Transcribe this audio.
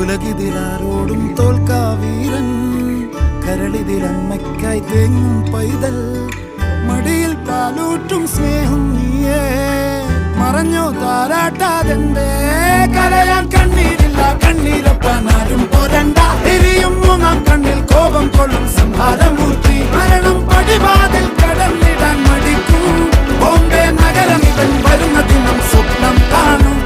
ഉലകിതിലാരോടും തോൽക്കാ വീരൻ, കരളിതിലമ്മയ്ക്കായി തേങ്ങും പൈതൽ, മടിയിൽ പാലൂറ്റും സ്നേഹം നീയേ. മറഞ്ഞോ താരാട്ടാതെന്റെ കരയാൻ കണ്ണീരില്ല, കണ്ണീരൊപ്പാനാരും പോരണ്ട. എരിയും മൂന്നാം കണ്ണിൽ കോപം കൊള്ളും സംഹാരമൂർത്തി, മരണം പടിവാതിൽ കടന്നിടാൻ മടിക്കും. ബോംബെ നഗരം ഇവൻ വരുന്ന ദിനം സ്വപ്നം കാണും.